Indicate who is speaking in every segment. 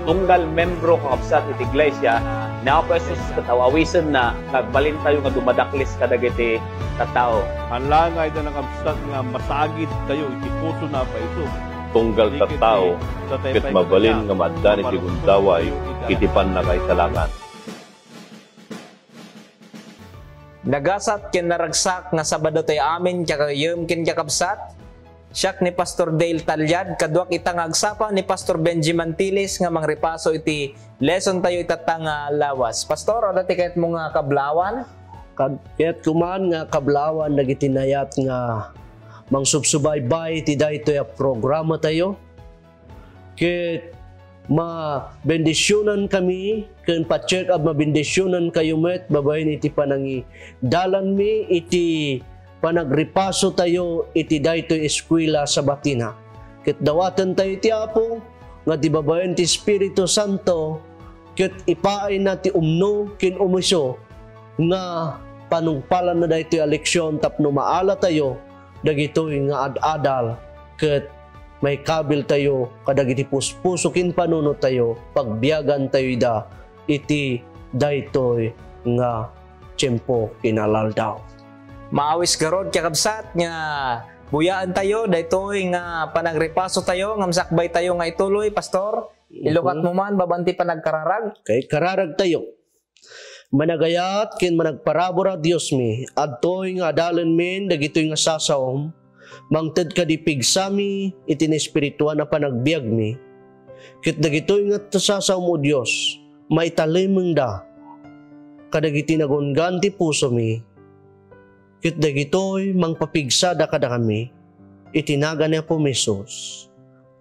Speaker 1: tunggal membro kakabsat iti iglesia, na pa Jesus katawawisan na nagbalin tayo nga dumadaklis kadag iti katao.
Speaker 2: Hanlangay na nakabsat nga masagid tayo iti puso na pa ito.
Speaker 1: Tunggal tattao, ket mabalin nga maddan iti gundaway, iti panakay salangan.
Speaker 3: Nagasat ken naragsak nga Sabado tay amin kakayem ken kakabsat. Siak ni Pastor Dale Talyad, kaduak itang agsapa ni Pastor Benjamin Tilis nga mangripaso iti lesson tayo itatang lawas. Pastor, ada ti kahit mo nga kablawan?
Speaker 4: Kaya't kumaan nga kablawan nagitinayat nga mangsubsubaybay ti daytoy a programa tayo. Ket mabendisyonan kami ken pa-check up mabendisyonan kayo met babayin iti panangi dalan mi iti panagripaso tayo iti daytoy eskwela sa Batina. Ket dawatan tayo ti Apo nga di babayin ti Espiritu Santo ket ipaay na ti umno ken umiso nga panungpalan na daytoy a leksyon tapno maala tayo dagitoy nga ad-adal ket may kabil tayo kadag iti puspusukin panunot tayo pagbiyagan tayo da iti daytoy nga tiyempo kinalaldaw.
Speaker 3: Maawis garod kakabsat nga buyaan tayo daytoy nga panagripaso tayo nga masakbay tayo nga ituloy. Pastor, ilukat mo man babanti panagkararag.
Speaker 4: Kay kararag tayo. Managayat ken managparabora Dios mi adtoy nga adalan min dagitoy nga sasawom mangted kadipig sami iti espirituan na panagbiag mi ket dagitoy nga sasawom o Dios maitalimeng da kadagiti nagunggan ti puso mi ket dagitoy mangpapigsada kada kami itinaga ni Apo Jesus.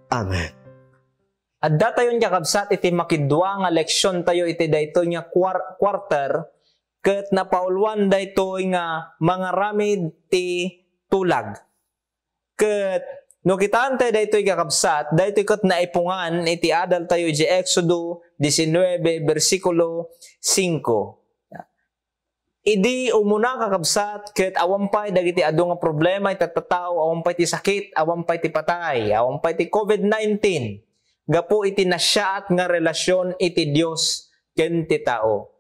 Speaker 4: Amen.
Speaker 3: Adda tayo nga kabsat iti makidwa nga leksyon tayo iti daytoy nga quarter ket napaulwan daytoy nga mga ramid ti tulag. Ket no kitaan tayo daytoy nga kabsat daytoy ket naipungan iti adal tayo iti Exodo 19 bersikulo 5. Idi umuna kakabsat ket awampay dagiti adu nga problema iti tattao, awampay ti sakit, awampay ti patay, awampay ti COVID-19. Gapo iti nasyaat nga relasyon iti Dios ken ti tao.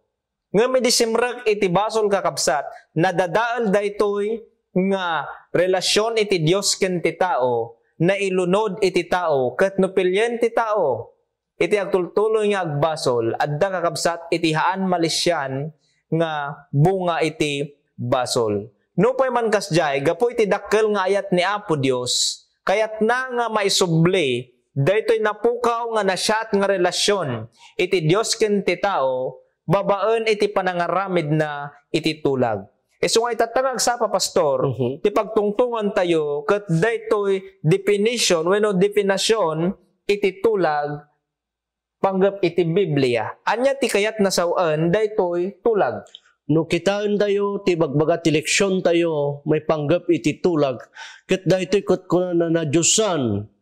Speaker 3: Nga medisimrek iti basol kakabsat, nadadaal daytoy nga relasyon iti Dios ken ti tao, na ilunod iti tao, ket no pilyen ti tao, iti agtultuloy nga agbasol, adda kakabsat iti haan malisyan nga bunga iti basol. No pay man kasjay, gapo iti dakkel nga ayat ni Apo Dios, kayat na nga maisubli, daytoy napukaw nga nasyat nga relasyon iti Dios ken ti tao babaen iti panangaramid na iti tulag. So nga itatangag sa Pastor, ti pagtungtungan tayo ket daytoy definition wenno definasyon iti tulag panggap iti Biblia. Anya ti kayat nasawaan daytoy tulag.
Speaker 4: No kitaan tayo ti bagbaga ti leksyon tayo may panggap iti tulag ket daytoy ket kuna na Diyosan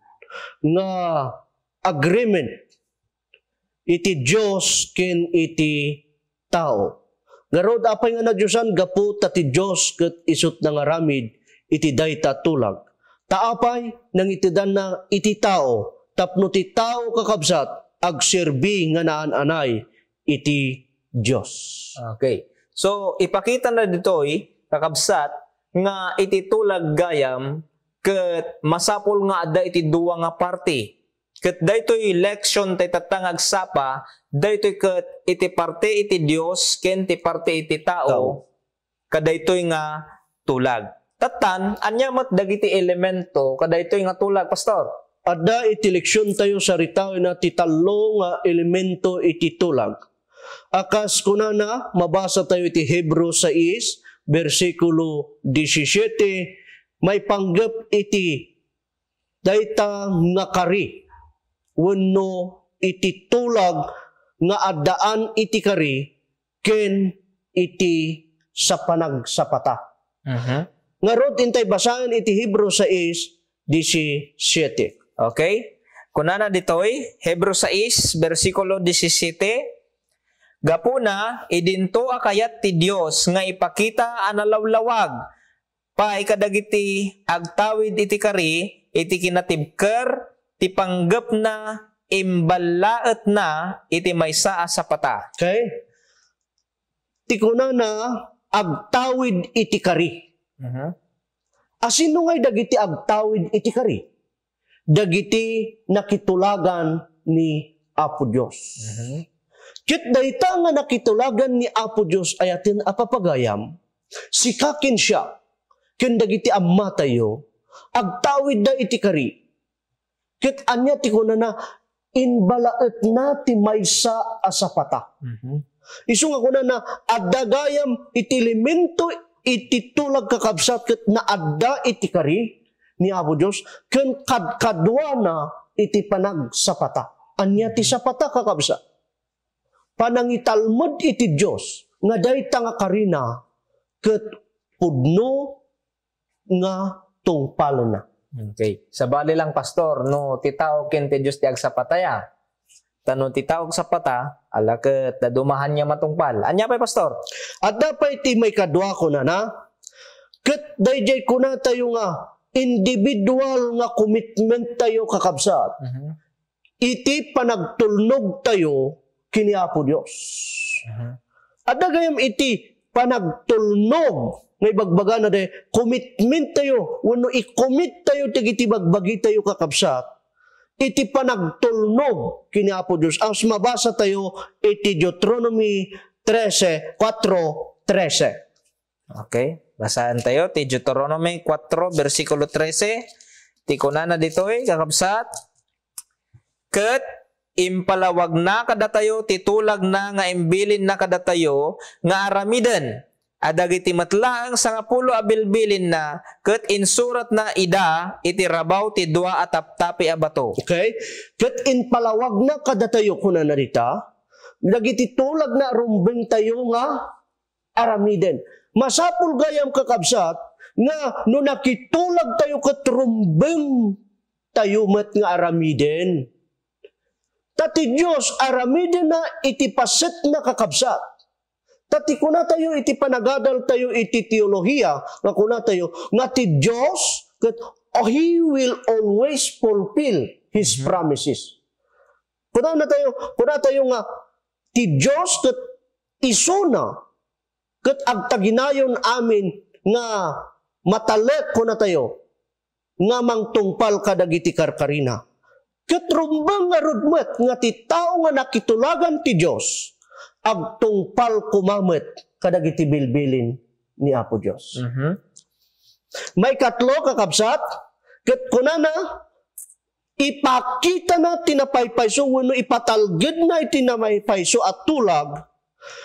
Speaker 4: nga agreement iti Dios ken iti tao. Garod apay nga nagyusan gapu ta ti Dios ket isut na nga ramid iti dayta tulag. Taapay nang itidan na iti tao tapno ti tao kakabsat agserbi nga naan-anay iti Dios.
Speaker 3: Okay. So ipakita na ditoy kakabsat nga iti tulag gayam ket masapol nga adda iti duwa nga party. Ket daytoy election tay tatangag sapa, daytoy ket iti parte iti Dios ken ti parte iti tao. Kadaytoy nga tulag. Tatan anya met dagiti elemento kadaytoy nga tulag, Pastor.
Speaker 4: Adda iti leksyon tayo sa ritaw na ti tallo nga elemento iti tulag. Akas kunana mabasa tayo iti Hebreo 6 bersikulo 17. May panggap iti dayta nga kari wenno iti tulag nga addaan iti kari ken iti sa panagsapata. Nga rod intay basahan iti Hebreo 6:17.
Speaker 3: Okay? Kunana ditoy Hebreo 6 bersikulo 17. Gapuna idinto akayat ti Dios nga ipakita analawlawag pay kadagiti agtawid iti kari iti kinatibker ti panggep na imbalaet na iti maysa a sapata.
Speaker 4: Okay? Tikuna na agtawid iti kari. Asino ngay dagiti agtawid iti kari? Dagiti nakitulagan ni Apo Dios. Ket dayta nga nakitulagan ni Apo Dios ayatin apapagayam, sikakin siya, ken dagiti amma tayo, agtawid da iti kari. Ket anya ti kunana, inbalaet na ti maysa a sapata. Isu nga kunana, addagayam iti elemento iti tulag kakabsat ket na adda iti kari ni Apo Dios, ken kadkadwa na iti panagsapata. Anya ti sapata kakabsat? Panangitalmod iti Dios nga dayta nga karina ket pudno nga tungpalo na.
Speaker 3: Okay. Sabali lang, pastor, no titaw ken ti Dios ti agsapataya. Tano titaw sapata, ala ket dadumahan niya matungpal. Anya pa, pastor?
Speaker 4: At dapat iti may kadwa ko na ket dayjay ko na tayo nga individual nga commitment tayo kakabsat. Iti panagtulnog tayo kini Apo Dios. At dagayam iti panagtulnog ngay bagbaga na de commitment tayo wenno i-commit tayo iti bagbagi tayo kakabsat iti panagtulnog kini Apo Dios. Ang mabasa tayo iti Deuteronomy 13:13.
Speaker 3: Okay. Basahan tayo ti Deuteronomy 4 versikulo 13. Ti kunana ditoy kakabsat, ket impalawag na kadatayo titulag na nga imbilin na kadatayo nga aramiden adagiti matlaang 10 abilbilin na ket insurat na ida iti rabaw ti 2 a taptapi a bato.
Speaker 4: Okay? Ket impalawag na kadatayo kuna narita dagiti tulag na rumbeng tayo nga aramiden. Masapul gayam kakabsat nga no nakitulag tayo ket rumbeng tayo met nga aramiden. Tati Diyos, aramiden na iti paset na kakabsat. Tati kuna tayo iti panagadal tayo iti teolohiya, nga kuna tayo, nga ti Diyos, that He will always fulfill His promises. Kuna tayo nga, ti Diyos, that isuna, kat agtaginayon amin, nga matalek kuna tayo, nga mangtungpal kadagiti karkarina. Ket rumbang nga rudmet nga ti tao nga nakitulagan ti Dios agtungpal kumamet kadagiti bilbilin ni Apo Dios. May katlo kakabsat ket kunana ipakita na tinapaypayso wenno ipatalged na itinapaypayso at tulag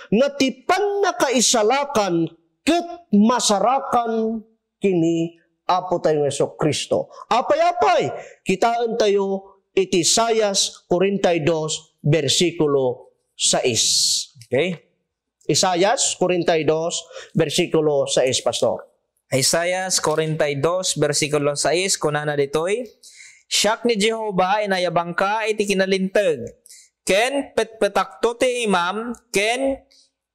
Speaker 4: nga ti pannakaisalakan ket masarakan kini Apo tayo Jesucristo. Apay-apay kitaan tayo iti Isaias 42 versikulo 6.
Speaker 3: Okay?
Speaker 4: Isaias 42 versikulo 6, pastor.
Speaker 3: Isaias 42 versikulo 6 kunana ditoy, siak ni Jehova inayabang ka iti kinalinteg. Ken petpetakto ti imam, ken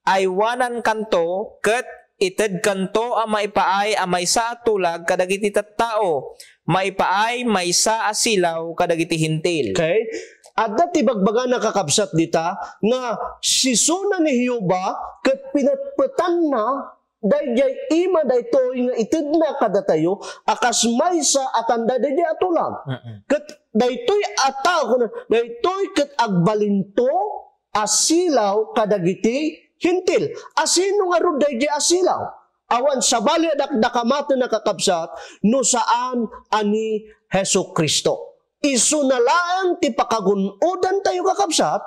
Speaker 3: aywanan kanto, ket ited kanto a maipaay a maysa a tulag kadagiti tattao, maipaay maysa a silaw kadagiti hintil.
Speaker 4: Okay? At dati bagbaga nakakabsat dita nga sisuna ni Jehova ket pinatpetan na dayjay ima daytoy nga ited na kadatayo akas maysa atanda dayjay atulag. Ket daytoy ataw daytoy ket agbalinto asilaw kadagiti hintil. Asino nga ro dayjay asilaw? Awan sabali dakdakamato nakakabsat no saan ani Jesucristo. Isu na lang ti pakagunodan tayo kakabsat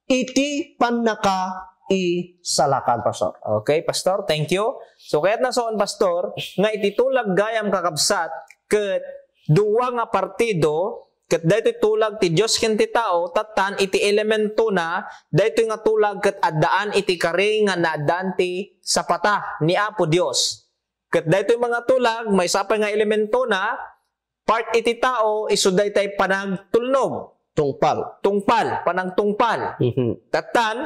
Speaker 4: iti pannaka isalakan, pastor.
Speaker 3: Okay, pastor, thank you. So kaya't nasoon, pastor, nga ititulag gayam kakabsat ket duwa nga partido ket daytoy tulag ti Dios ken ti tao tatan iti elemento na daytoy nga tulag ket addaan iti kari nga naaddan ti sapata ni Apo Dios. Ket daytoy mga tulag may sapay nga elemento na part iti tao isu daytay panagtulnog, tungpal, panagtungpal. Tatan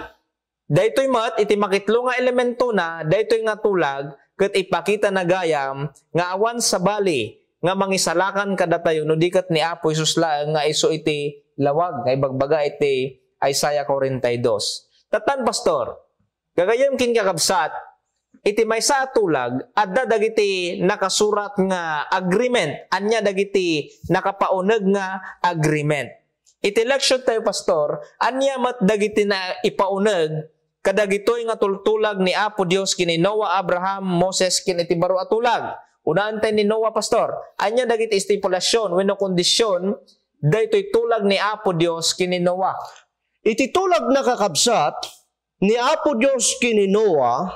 Speaker 3: daytoy met iti makitlo nga elemento na daytoy nga tulag ket ipakita na gayam nga awan sabali nga mangisalakan kada tayo no dikat ni Apo Hesus laeng nga isu iti lawag nga ibagbaga iti Isaiah 42. Tatan pastor, gagayem kin kakabsat iti maysa a tulag adda dagiti nakasurat nga agreement anya dagiti nakapauneg nga agreement. Iti election tayo pastor, anya mat dagiti na ipauneg kadagitoy nga tultulag ni Apo Dios kini Noah, Abraham, Moses kin iti baro a tulag. Unaan tayo ni Noah, pastor. Anya dagiti estipulasyon, wenno kondisyon, daytoy tulag ni Apo Dios kini Noah.
Speaker 4: Iti tulag na kakabsat, ni Apo Dios kini Noah,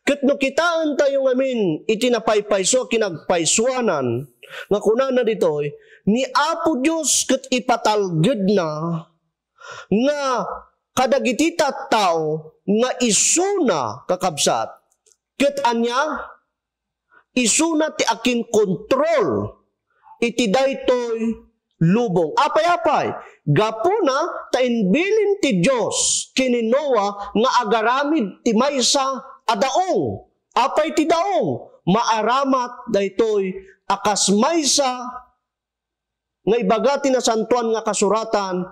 Speaker 4: ket no kitaan tayo ngamin, iti napaypayso kinagpaysuanan, nga kunana ditoy, ni Apo Dios ket ipatalged na, nga kadagiti tattao, nga isuna kakabsat, ket anya, isuna ti akin kontrol iti daytoy lubong. Apay-apay, gapuna ta inbilin ti Dios kini Noah nga agaramid ti maysa a daong. Apay ti daong, maaramat daytoy akas maysa nga ibaga ti nasantuan nga kasuratan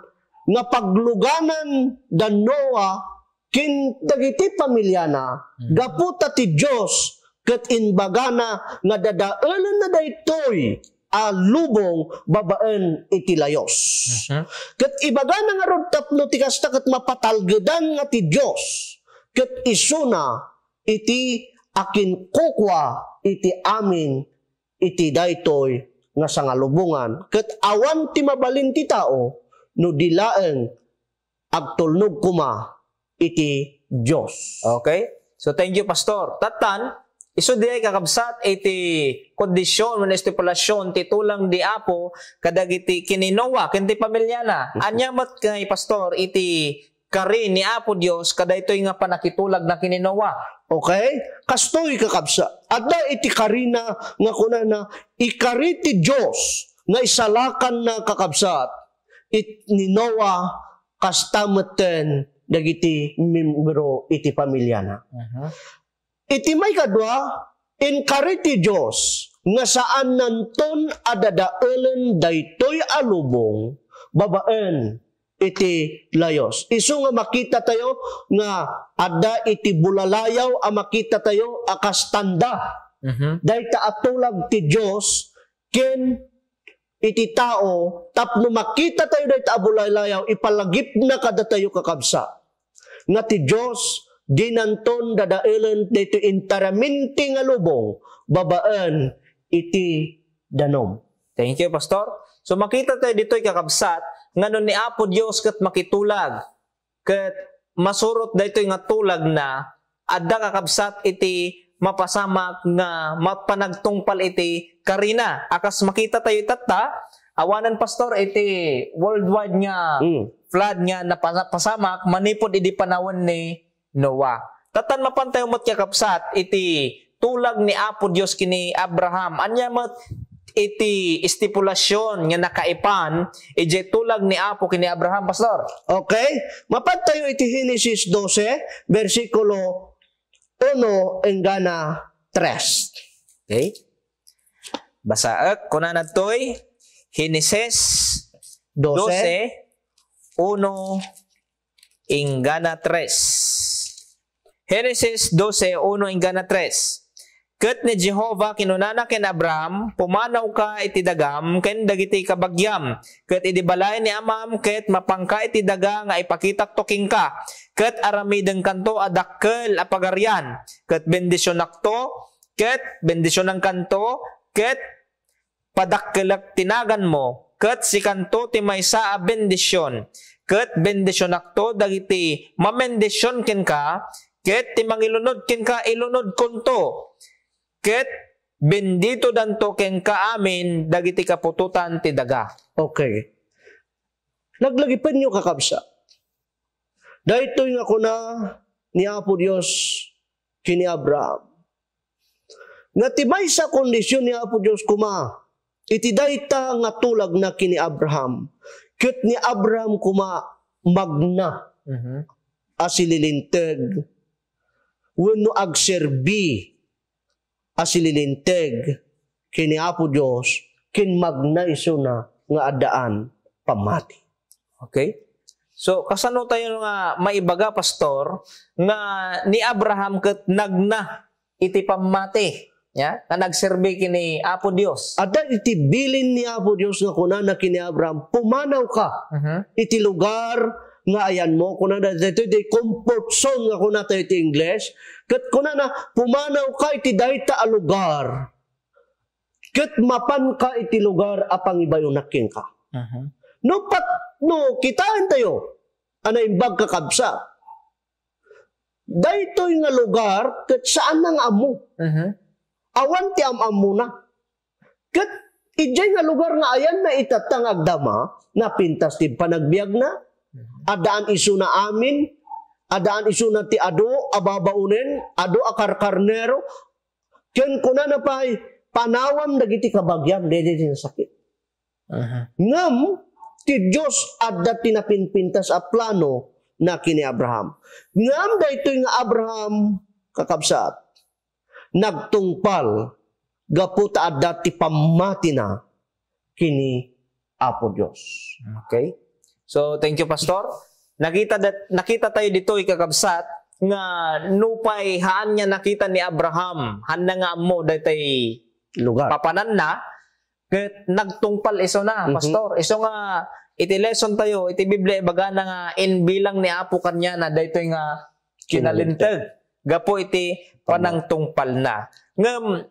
Speaker 4: nga pagluganan da Noah kin dagiti pamilyana. Gaputa ti Dios ket inbagana nga dadaelan na daytoy a lubong babaen iti layos. Ket ibagana nga rod tapno ti kasta ket mapatalgedan nga ti Dios ket isuna iti akin kukwa iti amin iti daytoy nga sangalubongan ket awan ti mabalin ti tao no dilaeng agtulnog kuma iti Dios.
Speaker 3: Okay? So thank you pastor. Tatan isu di ay kakabsat iti kondisyon wenno estipulasyon ti tulang di Apo kadagiti kini Noah ken ti pamilyana. Anya mat kay pastor iti kari ni Apo Dios kadaytoy nga panakitulag na kini Noah.
Speaker 4: Okay? Kastoy kakabsa. Adda iti karina nga kunana ikari ti Dios nga isalakan na kakabsat ni Noah kastameten dagiti membro iti pamilyana. Iti may kadwa, inkari ti Diyos, nga saan nanton adadaelen daytoy alubong, babaen iti layos. Isu nga makita tayo nga adda iti bulalayaw a makita tayo akas tanda. Dayta atulag ti Diyos, ken iti tao, tapno makita tayo dayta a bulalayaw, ipalagip na kada tayo kakabsa. Nga ti Diyos, dinanton dadaelen dito intaraminti nga lubong babaan iti danom.
Speaker 3: Thank you pastor. So makita tayo dito'y kakabsat ngano ni Apo Dios ket makitulag ket masurot daytoy nga tulag na adda kakabsat iti mapasamak nga mapanagtungpal iti karina. Akas makita tayo tatta awanan pastor iti worldwide nga flood nga napasamak manipod iti panawon ni Noah. Tatan mapantayo mo't kakapsat iti tulag ni Apo Dios kini Abraham. Anya mo't iti estipulasyon nga nakaipan iti tulag ni Apo kini Abraham, pastor.
Speaker 4: Okay? Mapantayo iti Genesis 12, versikulo 1 hanggang 3.
Speaker 3: Okay? Basaak kuna natoy Genesis 12 1 hanggang 3. Genesis 12, 1 hanggang 3. Ket ni Jehovah kinunana ken Abraham, pumanaw ka iti dagam, ken dagiti kabagyam. Ket iti balay ni Amam, ket mapangka iti daga nga ipakitak toking ka. Ket aramideng kanto adakkel apagarian. Ket bendisyonak to, ket bendisyonan kanto, ket padakkelak tinagan mo. Ket si kanto ti maysa a bendisyon. Ket bendisyonak to dagiti mamendisyon ken ka, ket ti mangilunod ken ka ilunod konto. Ket bendito danto ken ka amin dagiti kapututan ti daga.
Speaker 4: Okay. Naglagipan nyo kakabsa. Daytoy nga kuna ni Apo Dios kini Abraham. Nga ti maysa kondisyon ni Apo Dios kuma. Iti dayta nga tulag na kini Abraham. Ket ni Abraham kuma magna. Asililinteg. Wenno agserbi asililinteg kini Apo Dios kin magnaisuna nga adaan pamati.
Speaker 3: Okay? So, kasano tayo nga maibaga, pastor, nga ni Abraham ket nagna iti pamati, ya? Na nagserbi kini Apo Dios.
Speaker 4: Ada iti bilin ni Apo Dios nga kunana kini Abraham, pumanaw ka iti lugar nga ayan mo, kunana dito iti comfort zone nga kunana tayo iti English, ket kunana pumanaw ka iti dayta a lugar, ket mapan ka iti lugar a pangibayunaking ka. No, kitaan tayo, ana imbag kakabsa. Daytoy nga lugar, ket saan nang amo? Awan ti am na. Ket ijay nga lugar nga ayan na itatang agdama, na pintas ti panagbiag na, adaan isu na amin, adaan isu na ti ado, ababaunen, ado akarkarnero, ken kuna na pa'y panawam dagiti kabagyam, dede din sakit. Ngam, ti Diyos adda tinapinpintas a plano na kini Abraham. Ngam daytoy nga Abraham kakabsat nagtungpal gaputa adda ti pamati na kini Apo Dios.
Speaker 3: Okay? So, thank you, pastor. Nakita tayo dito kakabsat nga nupay haan niya nakita ni Abraham han na nga mo daytay
Speaker 4: Lugar.
Speaker 3: papanan na ket nagtungpal iso na, pastor. Iso nga iti lesson tayo, iti Biblia baga na nga in bilang ni Apo kanya na daytoy nga kinalintag. Gapo iti panangtungpal na. Ngem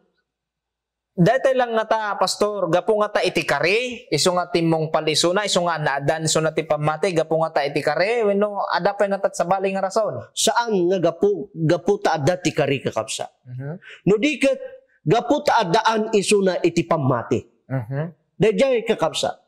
Speaker 3: daytoy lang nga ta, pastor, gapo nga ta iti kare, iso nga timong palisuna, iso nga naadan iso na ti pamati, gapo nga ta iti kare, wenno ada pa nga tat sa bali nga rason.
Speaker 4: Saan nga gapo ta adda ti kari kakabsa? No diket gapo ta addaan isu na iti pamati. Dayjay kakabsa.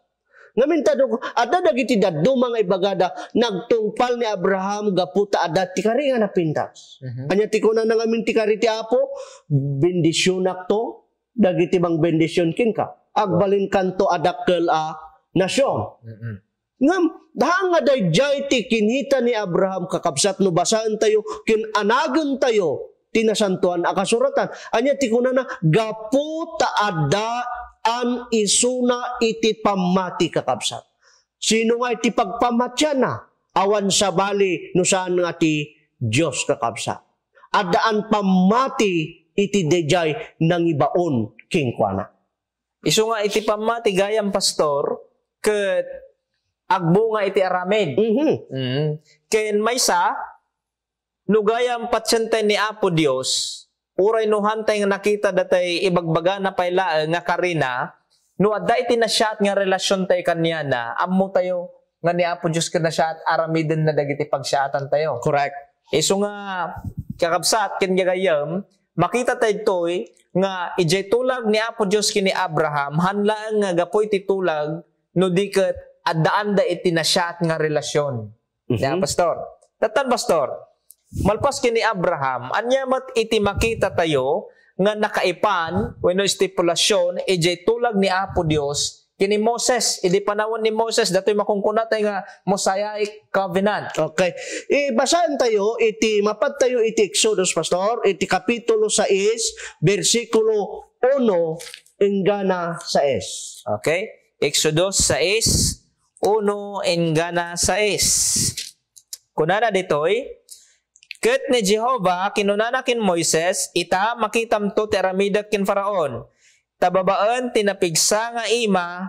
Speaker 4: Ngamin tado, ada dagiti daddo mga ibagada, nagtungpal ni Abraham, gaputa ada ti kari nga napintas. Anya ti kuna na ngamin ti kari ti Apo, bendisyonak to, dagiti bang bendisyon kin ka. Agbalin kanto adakkel a nasyon. Ngam, dahang nga dayjay ti kinita ni Abraham, kakabsat no basahan tayo, kinanagan tayo, tinasantuan a kasuratan. Anya ti kuna na, gaputa ada an isuna iti pamati kakabsat. Sino nga iti pagpamatya na? Awan sa bali no saan nga ti Diyos kakabsat. Adaan pamati iti dejay nang ibaon kingkwana.
Speaker 3: Iso nga iti pamati gayam, pastor, ket agbo nga iti aramid. Ken maysa no gayam pasyente ni Apo Dios, uray no hantay nga nakita datay ibagbaga na payla nga karina, no adda iti na siya nga relasyon tayo kanya na, ammo tayo nga ni Apo Diyos ka na siya at aramidin na dagiti pagsyatan tayo.
Speaker 4: Correct.
Speaker 3: Iso nga kakabsat ken gagayam, makita tayo to'y nga ijay tulag ni Apo Diyos kini Abraham, hanlaan nga gapoy ti tulag no diket addaan da iti na siya nga relasyon. Ya, pastor. Tatan, pastor. Malpas kini Abraham, anyamat iti makita tayo nga nakaipan, wenno stipulasyon, ijay tulag ni Apo Dios kini Moses, idi panahon ni Moses, dato'y makungkuna tayo nga Mosaic Covenant.
Speaker 4: Okay. Basahan tayo, mapad tayo iti Exodus, pastor, iti kapitulo 6, versikulo 1, ingana 6.
Speaker 3: Okay? Exodus 6, 1, ingana 6. Kunana dito'y, ket ni Jehovah kinunana kin Moises, ita makitam to ti aramidak kin Faraon. Tababaan tinapigsa nga ima,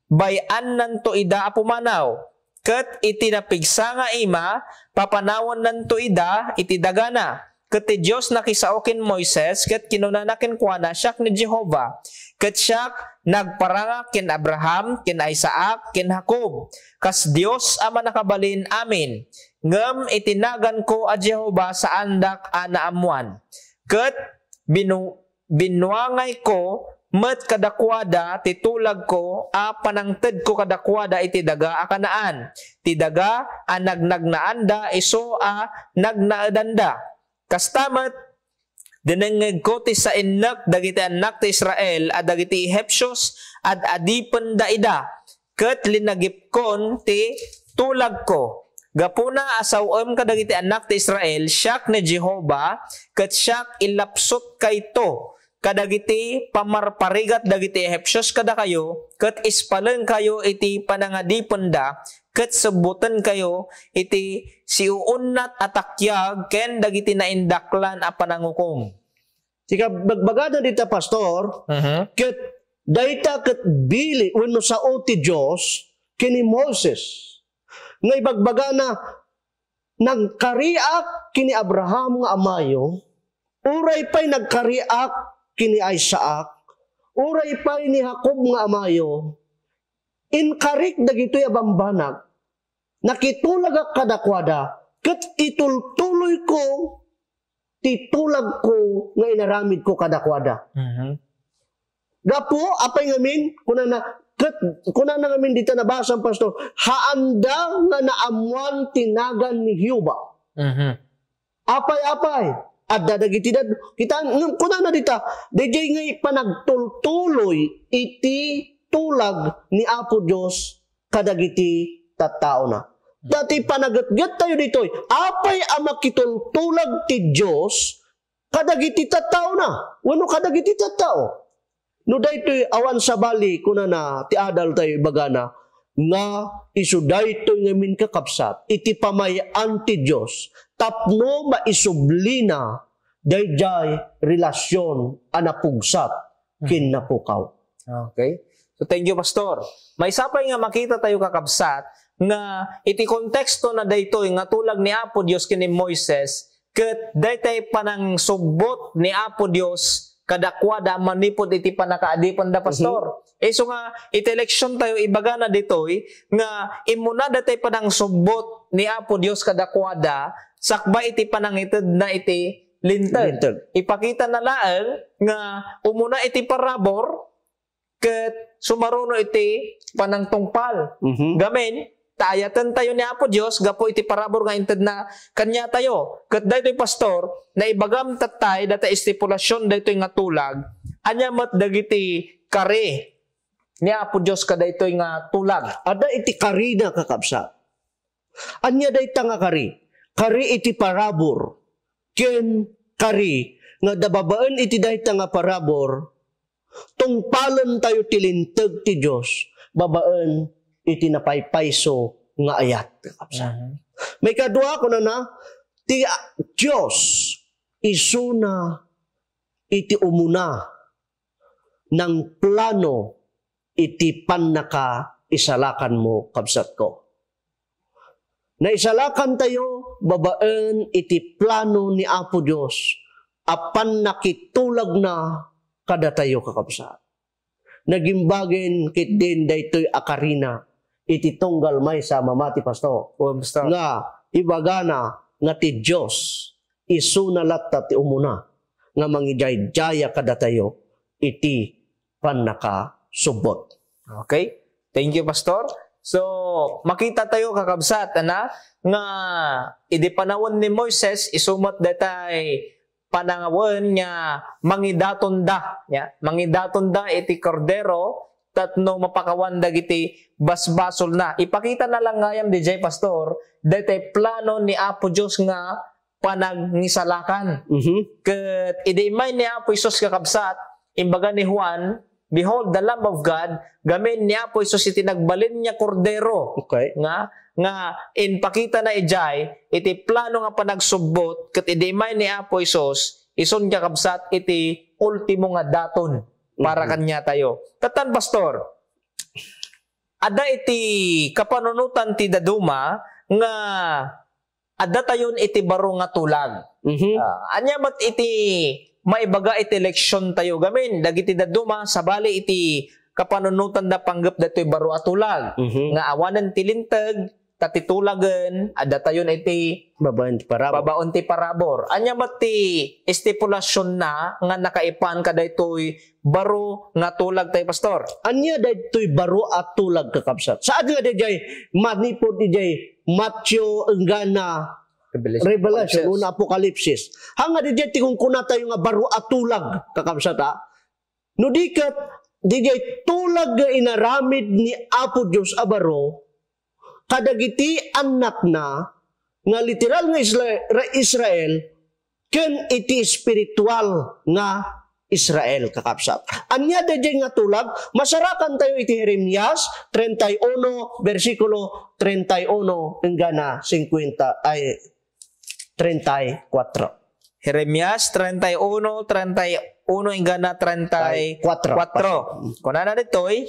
Speaker 3: bayan nanto ida apumanaw. Ket iti napigsa nga ima, papanawon nanto ida iti dagana. Ket ti Dios nakisao kin Moises, ket kinunana kin kuana siak ni Jehovah. Ket siak nagparanga kin Abraham, kin Isaac, kin Jacob. Kas Dios ama nakabalin amin. Ngem itinagan ko a Jehovah sa andak anaamuan. Ket binuangay ko met kadakwada titulag ko a panangted ko kadakwada iti daga a Kanaan. Ti daga a nagnagnaanda iso a nagnaadanda. Kastamet dinengeg ko ti sa innak dagiti anak ti Israel at dagiti Ehipsyos at adipen daida. Ket linagipkon ti tulag ko. Gapuna asawem kadagiti anak ti Israel, siyak ni Jehovah, ket siyak ilapsot kayto, kadagiti pamarparigat dagiti Ehepsyos kada kayo, ket ispalen kayo iti panangadipon da, ket sebutan kayo iti siuunnat atakyag ken dagiti naindaklan a panangukom.
Speaker 4: Sika bagbagada dita pastor, ket dayta ket bili wenno sao ti Dios kini Moses. Nga ibagbaga na nagkariak kini Abraham nga amayo, uray pa'y nagkariak kini Isaac, uray pa'y ni Jacob nga amayo, inkarik dagitoy abambanag, nakitulag ak kadakwada, ket itultuloy ko, titulag ko nga inaramid ko kadakwada. Gapo, apay ngamin, kuna na ngamin dito nabasa ang pastor, haanda nga naamuan tinagan ni Hiuba. Apay, adda dagiti dad, kita, kuna na dita, DJ nga ipanagtultuloy, iti tulag ni Apo Diyos, kadagiti tattao na. Dati panagatgat tayo dito, apay ang makitultulag ti Diyos, kadagiti tattao na. Wano kadagiti tattao? No daytoy awan sa bali kuna na ti adal tayo bagana nga isu daytoy ngamin kakapsat iti pamayan ti Dios tapno maisublina dayjay relasyon anapugsat ken napukaw.
Speaker 3: Okay. So thank you pastor. May sapay nga makita tayo kakabsat nga iti konteksto na daytoy nga tulag ni Apo Dios ken ni Moises ket daytay panang subbot ni Apo Dios kadakwada manipod iti panakaadipan da pastor. So nga iti eleksyon tayo ibaga na ditoy nga imuna datay panang subbot ni Apo Dios kadakwada sakba iti panangited na iti linted. Ipakita na laeng nga umuna iti parabor ket sumaruno iti panangtungpal. Gamen taayatan tayo ni Apo Dios gapo iti parabor nga inted na kanya tayo. Ket daytoy pastor na ibagam tatay data estipulasyon daytoy nga tulag anya met dagiti kare ni Apo Dios kadaytoy nga tulag.
Speaker 4: Ada iti karina kakabsat. Anya dayta nga kari. Kari iti parabor. Ken kari nga dababaan iti dayta nga parabor. Tungpalan tayo tilinteg ti Dios. Babaan iti napaypayso nga ayat. May kadua ko na ti Diyos isuna iti umuna ng plano iti panaka isalakan mo kabsat ko. Na isalakan tayo babaan iti plano ni Apo Diyos apan nakitulag na kada tayo kakabsat. Nagimbagin kit din daytoy akarina iti tunggal may sa mamati pastor. Nga ibagana nga ti Dios isuna latta ti umuna nga mangijay-jaya kada tayo iti panaka subot.
Speaker 3: Okay? Thank you pastor. So makita tayo kakabsat ana nga idi panawon ni Moises isumot datay panangawan nga mangidaton da iti kordero tatno mapakawan dagiti basbasol na. Ipakita na lang ngayam DJ pastor daytay plano ni Apo Dios nga panagnisalakan. Ket idimay ni Apo Isus kakabsat imbaga ni Juan, behold the Lamb of God, gamin ni Apo Isus iti nagbalin niya kordero.
Speaker 4: Okay.
Speaker 3: Nga inpakita na ijay iti plano nga panagsubot ket idimay ni Apo Isus ison kakabsat iti ultimo nga daton para kanya tayo. Tatan pastor, ada iti kapanunutan ti daduma nga ada tayon iti baro nga tulag. Anya mat iti maibaga iti eleksyon tayo gamin dagiti daduma sabali iti kapanunutan da panggep datoy baro a tulag. Nga awanan ti linteg tatitulagen ada tayon iti babaon ti parabor. Anya mat ti estipulasyon na nga nakaipan kadaytoy baro nga tulag tay pastor.
Speaker 4: Anya daytoy baro at tulag kakabsat. Saan nga dayjay manipod dayjay Matthew enggana Revelation una Apokalipsis. Hanga dayjay ti kung kuna tayo nga baro at tulag kakabsat ha. No dikat dayjay tulag nga inaramid ni Apo Dios a baro kadagiti anak na nga literal nga Israel ken iti spiritual nga Israel kakabsat. Anya dayjay nga tulag, masarakan tayo iti Jeremias 31 versikulo 31 hanggang 50 ay 34.
Speaker 3: Jeremias 31, 31 hanggang 34. Kunana ditoy,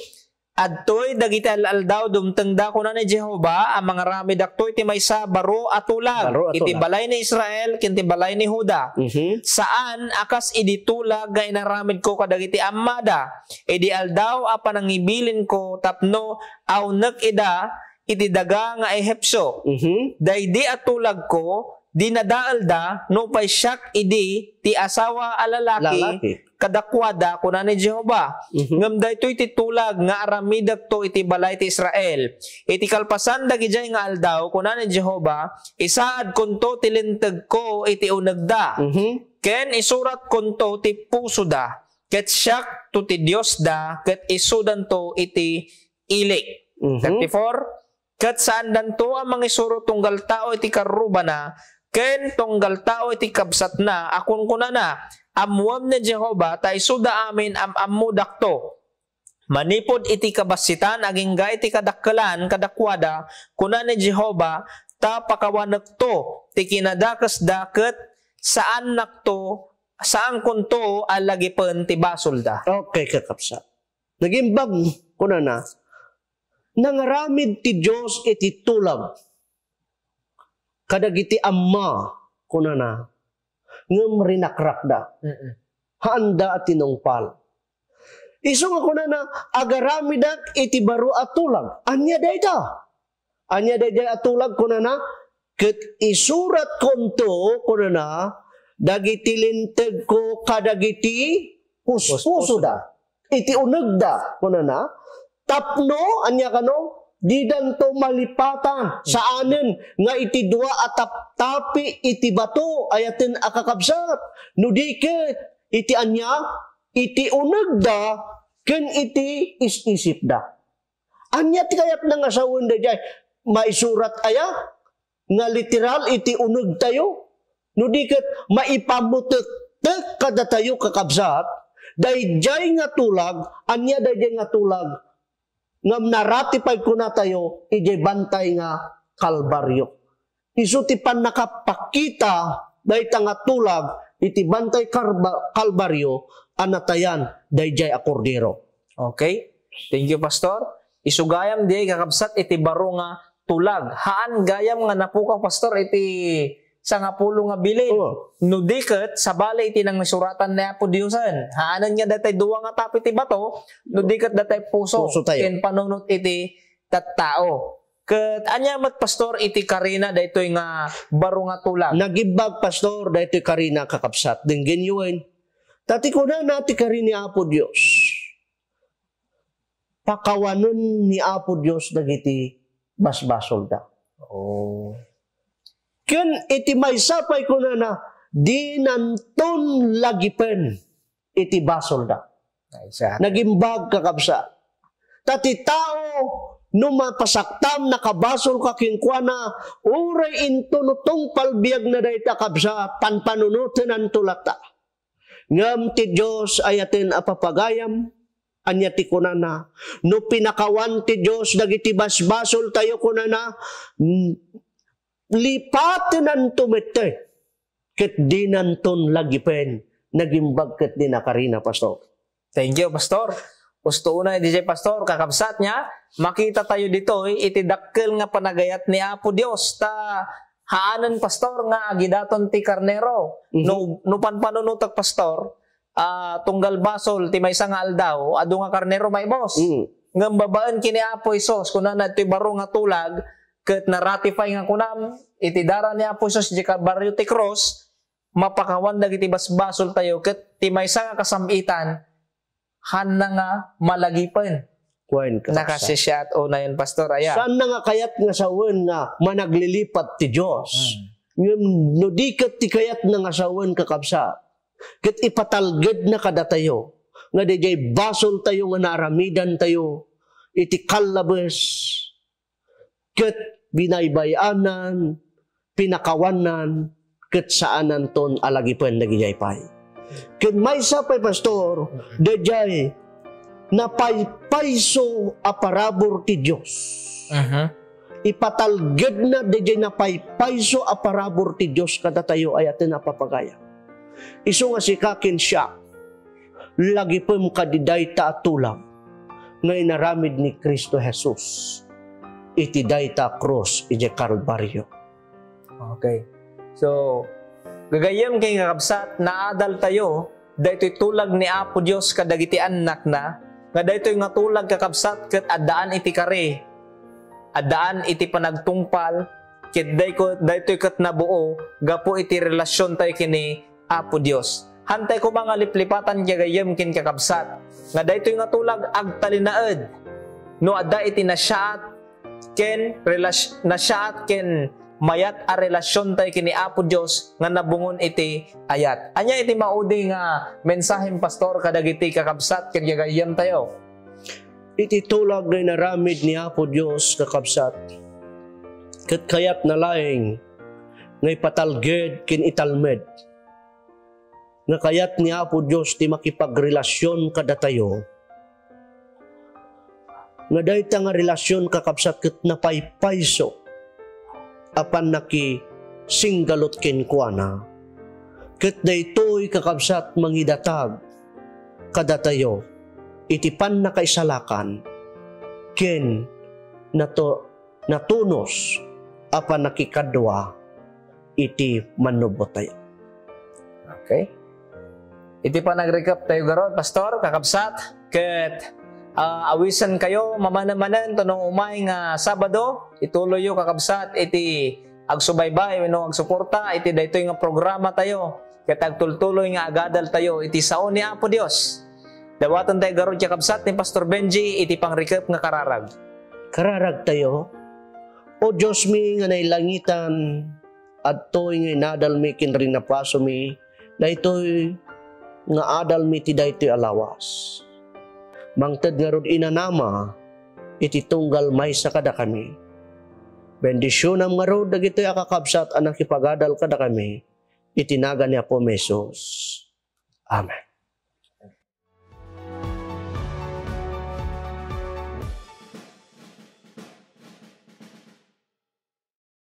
Speaker 3: adtoy dagiti aldaw dumteng da kunana ni Jehova ang mga rami daktoy ti maysa baro atulag. Iti balay ni Israel ken ti balay ni Huda. Saan akas idi tulag nga inaramid ko kadagiti ammada. Idi aldaw a panangibilin ko tapno awnek ida iti daga nga Ehipsyo. Daydi atulag ko dinadaalda no pay syak idi ti asawa alalaki kadakwada kuna ni Jehova. Ngam daytoy ti tulag nga aramidak to iti balay ti Israel. Iti kalpasan dagijay nga aldaw kuna ni Jehova isaad kunto ti linteg ko iti unegda. Ken isurat kunto ti puso da. Ket syak to ti Dios da ket isudan to iti ilik. 34 ket saan danto ang mangisuro tunggal tao iti karubana ken tunggal tao iti kabsat na akon kunana amuam na Jehova ta isuda amin amudak to manipod iti kabasitan aging ga iti kadakkelan kadakwada kuna ni Jehova ta pakawanek to ti kinadakas daket saan nakto saan kunto alagipen ti basolda.
Speaker 4: Okay kakabsat. Nagimbag kunana nangaramid ti Dios iti tulag kadagiti amma kunana ngem rinakrakda handa at tinungpal iso nga kunana agaramidak iti baro at tulag anya dayta atulag kunana ket isurat konto kunana dagiti linteg ko kadagiti puspuso da iti unegda kunana tapno anya kano di danto malipatan saanen nga iti dua atap-tapi iti bato ayaten akakabsat no diket iti anya iti unegda ken iti isisip da anya ti kayat nga sawon da jay maisurat aya nga literal iti uneg tayo no diket maipamutek kada tayo kakabsat dayjay nga tulag anya dayjay nga tulag ngam naratify ko na tayo, ije bantay nga Kalbaryo. Isu ti pan nakapakita, dahi nga tulag, iti bantay Kalbaryo, anatayan, dahi jay akordero.
Speaker 3: Okay? Thank you, Pastor. Isugayam di kakabsat iti baro nga tulag. Haan gayam nga napukaw, Pastor, iti sangapulo nga bilin. No diket sa balay iti nang nasuratan na po Diyosan. Haanan nga datay duwa nga tapi iti bato, no diket datay puso ken panunot iti tattao. Ket anya met Pastor iti karina daytoy nga baro nga tulag.
Speaker 4: Nagibag Pastor daytoy karina kakabsat den genuine. Tati kuna nati karini Apo Dios. Pakawanon ni Apo Dios dagiti basbasol da.
Speaker 3: Oh.
Speaker 4: Ken iti maysapay ko na di nanton lagipen iti basol da. Nagimbag kakabsa. Tati tao no mapasaktam nakabasol ka kinkwana uray into no tong palbiag na dayta kabsa panpanunutin ang tulata. Ngam ti Diyos ayaten apapagayam anya ti kunana no pinakawan ti Diyos dagiti basbasol tayo kunana lipaten ang tumete ket di nanton lagipen nagimbag ket di nakarina Pastor.
Speaker 3: Thank you Pastor. Gusto una DJ Pastor kakabsat niya makita tayo dito iti dakkel nga panagayat ni Apo Dios ta haanan Pastor nga agidaton ti karnero. No panpanunutag Pastor tunggal basol ti maysa nga aldaw adu nga karnero may boss. Ngem babaan kini Apo Isos kunana ti baro nga tulag ket na-ratify nga kunam iti dara ni Apo Isos di Kalbaryo ti cross mapakawan dagiti basbasol tayo ket ti maysa nga kasamitan han na nga malagipen. Nakasisya at una yun, Pastor. Ayan.
Speaker 4: Saan na nga kayat nga sawan nga managlilipat ti Diyos? No di kat ti kayat na nga sawan kakabsa. Kat ipatalged na kada tayo. Nga di jay basol tayo nga naaramidan tayo. Iti kalabes. Kat binaybayanan, pinakawanan, kat saanan ton alagipen nagijay pay. Ken may sa pay pastor, dejay napaypayso a parabor ti Dios. Ipatalged na dejay napaypayso a parabor ti Dios kada tayo ay atin napapagaya. Isu nga si kakin siya, lagi po mo kadiday ta atulang nga inaramid ni Kristo Jesus. Iti dayta cross iti Kalbaryo.
Speaker 3: Okay. So, gagayam kay nga kabsat, naadal tayo, daytoy tulag ni Apo Dios kadagiti anak na, nga daytoy nga tulag kakabsat ket addaan iti kare, addaan iti panagtungpal, ket daytoy ket nabuo, gapo iti relasyon tayo kini Apo Dios. Hantay ko mga liplipatan gagayam kin kakabsat, nga daytoy nga tulag agtalinaed, no adda iti nasyaat, ken nasyaat ken mayat a relasyon tayo kini Apo Dios nga nabungon iti ayat. Anya iti maudi nga mensaheng pastor kadagiti kakabsat ken gagayam tayo.
Speaker 4: Iti tulag na inaramid ni Apo Dios kakabsat. Ket kayat nalaeng nga ipatalged ken italmed. Nga kayat ni Apo Dios ti makipagrelasyon kada tayo. Nga dayta nga relasyon kakabsat ket napaypayso apan naki singgalot ken kuana. Ket daytoy kakabsat mangidatag kada tayo iti pannakaisalakan ken natunos apan nakikadwa iti manubot tayo.
Speaker 3: Okay? Iti pa nag-recap tayo garon, pastor, kakabsat, ket awisan kayo mamana-manan tanong umay nga Sabado, ituloy yo kakabsat iti agsubaybay wenno agsuporta iti daytoy nga programa tayo ket agtultuloy nga agadal tayo iti sao ni Apo Dios. Dawatan tayo garon kakabsat ni Pastor Benji iti pang-recap nga kararag.
Speaker 4: Kararag tayo. O Diyos mi nga nailangitan adtoy nga inadal mi ken rinapaso mi daytoy nga adal mi ti daytoy alawas. Mangted nga rod inanama, iti tunggal may sa kada kami. Bendisyonam nga rod, dagito'y akakabsat anang ipagadal kada kami, itinaga ni Apo Mesos. Amen.